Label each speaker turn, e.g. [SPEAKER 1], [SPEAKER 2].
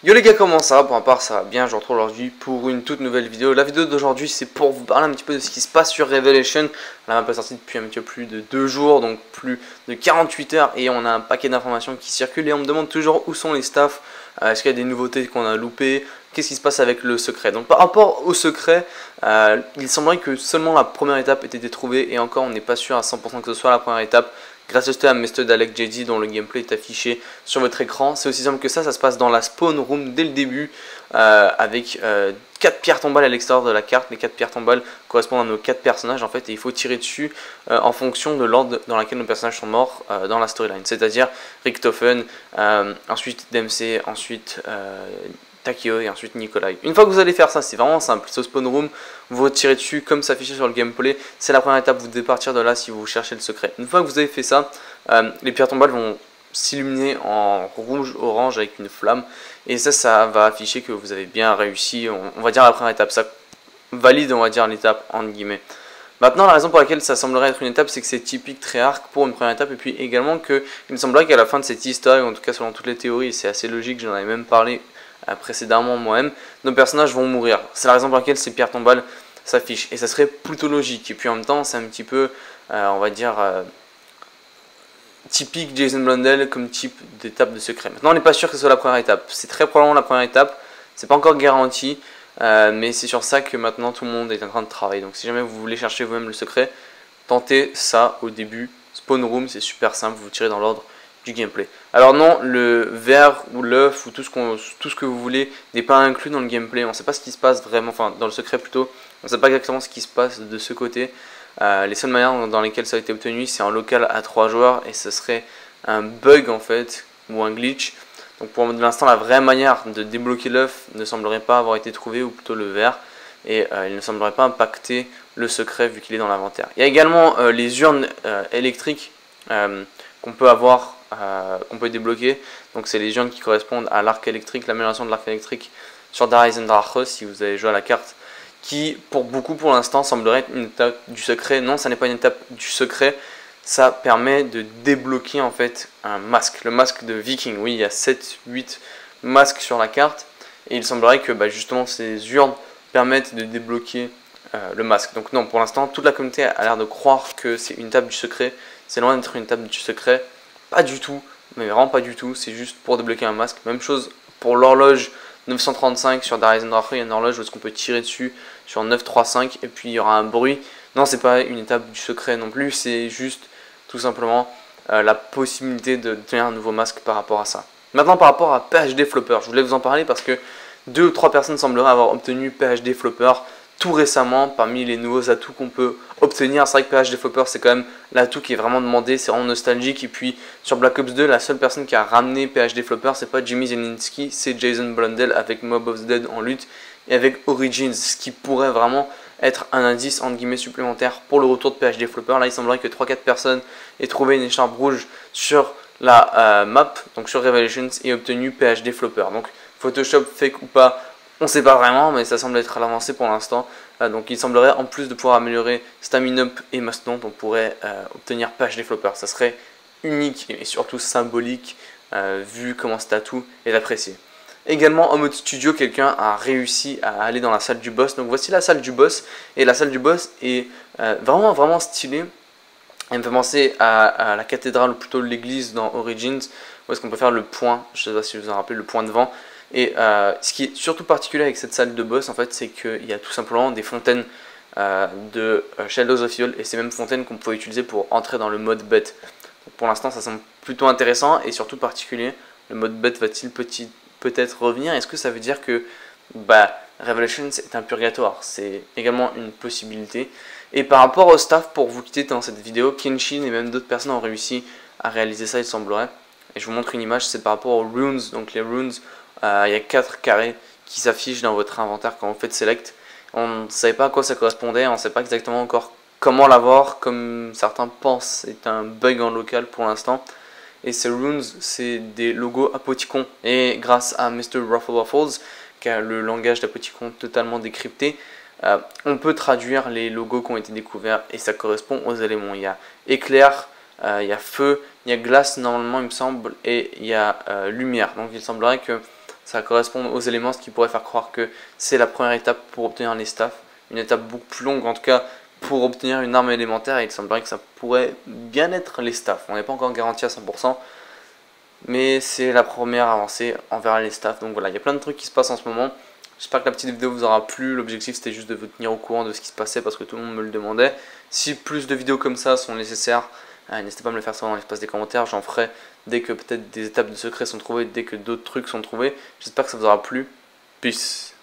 [SPEAKER 1] Yo les gars, comment ça va? Pour ma part ça va bien, je vous retrouve aujourd'hui pour une toute nouvelle vidéo. La vidéo d'aujourd'hui c'est pour vous parler un petit peu de ce qui se passe sur Revelation. La map est sortie depuis un petit peu plus de 2 jours, donc plus de 48 heures, et on a un paquet d'informations qui circulent et on me demande toujours où sont les staffs, est-ce qu'il y a des nouveautés qu'on a loupées, qu'est-ce qui se passe avec le secret. Donc par rapport au secret, il semblerait que seulement la première étape ait été trouvée, et encore on n'est pas sûr à 100% que ce soit la première étape. Grâce à méthode d'Alec JD dont le gameplay est affiché sur votre écran. C'est aussi simple que ça se passe dans la spawn room dès le début avec 4 pierres tombales à l'extérieur de la carte. Les 4 pierres tombales correspondent à nos 4 personnages en fait, et il faut tirer dessus en fonction de l'ordre dans lequel nos personnages sont morts dans la storyline. C'est-à-dire Richtofen, ensuite Dempsey, ensuite Takeo et ensuite Nikolai. Une fois que vous allez faire ça, c'est vraiment simple. C'est au spawn room, vous tirez dessus comme ça affiché sur le gameplay. C'est la première étape, vous devez partir de là si vous cherchez le secret. Une fois que vous avez fait ça, les pierres tombales vont s'illuminer en rouge, orange avec une flamme. Et ça va afficher que vous avez bien réussi, on va dire la première étape. Ça valide, on va dire, l'étape entre guillemets. Maintenant, la raison pour laquelle ça semblerait être une étape, c'est que c'est typique Treyarch pour une première étape. Et puis également qu'il me semblerait qu'à la fin de cette histoire, en tout cas selon toutes les théories, c'est assez logique, j'en avais même parlé précédemment moi-même, nos personnages vont mourir. C'est la raison pour laquelle ces pierres tombales s'affichent. Et ça serait plutôt logique. Et puis en même temps, c'est un petit peu, on va dire, typique Jason Blundell comme type d'étape de secret. Maintenant, on n'est pas sûr que ce soit la première étape. C'est très probablement la première étape. C'est pas encore garanti. Mais c'est sur ça que maintenant tout le monde est en train de travailler. Donc si jamais vous voulez chercher vous-même le secret, tentez ça au début. Spawn room, c'est super simple. Vous tirez dans l'ordre du gameplay. Alors non, le verre ou l'œuf ou tout ce que vous voulez n'est pas inclus dans le gameplay. On ne sait pas ce qui se passe vraiment, enfin dans le secret plutôt. On ne sait pas exactement ce qui se passe de ce côté. Les seules manières dans lesquelles ça a été obtenu, c'est en local à 3 joueurs, et ce serait un bug en fait, ou un glitch. Donc pour l'instant, la vraie manière de débloquer l'œuf ne semblerait pas avoir été trouvée, ou plutôt le verre, et il ne semblerait pas impacter le secret vu qu'il est dans l'inventaire. Il y a également les urnes électriques qu'on peut avoir, qu'on peut débloquer. Donc c'est les urnes qui correspondent à l'arc électrique, l'amélioration de l'arc électrique sur Dark Drache si vous avez joué à la carte, qui pour beaucoup pour l'instant semblerait être une étape du secret. Non, ça n'est pas une étape du secret, ça permet de débloquer en fait un masque, le masque de Viking. Oui, il y a 7-8 masques sur la carte, et il semblerait que justement ces urnes permettent de débloquer le masque. Donc non, pour l'instant, toute la communauté a l'air de croire que c'est une étape du secret. C'est loin d'être une étape du secret, pas du tout, mais vraiment pas du tout, c'est juste pour débloquer un masque. Même chose pour l'horloge 935 sur Dark Drache, il y a une horloge où est-ce qu'on peut tirer dessus sur 935 et puis il y aura un bruit. Non, c'est pas une étape du secret non plus, c'est juste tout simplement la possibilité de tenir un nouveau masque par rapport à ça. Maintenant, par rapport à PhD Flopper, je voulais vous en parler parce que 2 ou 3 personnes sembleraient avoir obtenu PhD Flopper tout récemment parmi les nouveaux atouts qu'on peut obtenir. C'est vrai que PhD Flopper, c'est quand même l'atout qui est vraiment demandé, c'est vraiment nostalgique. Et puis sur Black Ops 2, la seule personne qui a ramené PhD Flopper, c'est pas Jimmy Zielinski, c'est Jason Blundell avec Mob of the Dead en lutte et avec Origins, ce qui pourrait vraiment être un indice entre guillemets supplémentaire pour le retour de PhD Flopper. Là, il semblerait que 3-4 personnes aient trouvé une écharpe rouge sur la map, donc sur Revelations, et obtenu PhD Flopper. Donc Photoshop fake ou pas, on ne sait pas vraiment, mais ça semble être à l'avancée pour l'instant. Donc il semblerait, en plus de pouvoir améliorer Stamina Up et Mastodon, on pourrait obtenir PhD Flopper. Ça serait unique et surtout symbolique vu comment cet atout est apprécié. Également en mode studio, quelqu'un a réussi à aller dans la salle du boss. Donc voici la salle du boss, et la salle du boss est vraiment stylée. Elle me fait penser à la cathédrale, ou plutôt l'église dans Origins, où est-ce qu'on peut faire le point, je ne sais pas si vous vous en rappelez, le point de vent. Et ce qui est surtout particulier avec cette salle de boss, en fait, c'est qu'il y a tout simplement des fontaines de Shadows of Evil, et ces mêmes fontaines qu'on peut utiliser pour entrer dans le mode bête. Donc, pour l'instant, ça semble plutôt intéressant et surtout particulier. Le mode bête va-t-il peut-être revenir? Est-ce que ça veut dire que Revelations est un purgatoire? C'est également une possibilité. Et par rapport au staff, pour vous quitter dans cette vidéo, Kenshin et même d'autres personnes ont réussi à réaliser ça, il semblerait. Et je vous montre une image, c'est par rapport aux runes. Donc les runes, il y a 4 carrés qui s'affichent dans votre inventaire quand vous faites select. On ne savait pas à quoi ça correspondait, on ne sait pas exactement encore comment l'avoir, comme certains pensent. C'est un bug en local pour l'instant. Et ces runes, c'est des logos Apoticon. Et grâce à Mr. Rufflewaffles, qui a le langage d'Apoticon totalement décrypté, on peut traduire les logos qui ont été découverts et ça correspond aux éléments. Il y a éclair, il y a feu, il y a glace normalement il me semble, et il y a lumière. Donc il semblerait que ça correspond aux éléments, ce qui pourrait faire croire que c'est la première étape pour obtenir les staffs. Une étape beaucoup plus longue, en tout cas pour obtenir une arme élémentaire, et il semblerait que ça pourrait bien être les staffs. On n'est pas encore garanti à 100%, mais c'est la première avancée envers les staffs. Donc voilà, il y a plein de trucs qui se passent en ce moment. J'espère que la petite vidéo vous aura plu. L'objectif c'était juste de vous tenir au courant de ce qui se passait parce que tout le monde me le demandait. Si plus de vidéos comme ça sont nécessaires, n'hésitez pas à me le faire savoir dans l'espace des commentaires. J'en ferai dès que peut-être des étapes de secret sont trouvées, dès que d'autres trucs sont trouvés. J'espère que ça vous aura plu. Peace.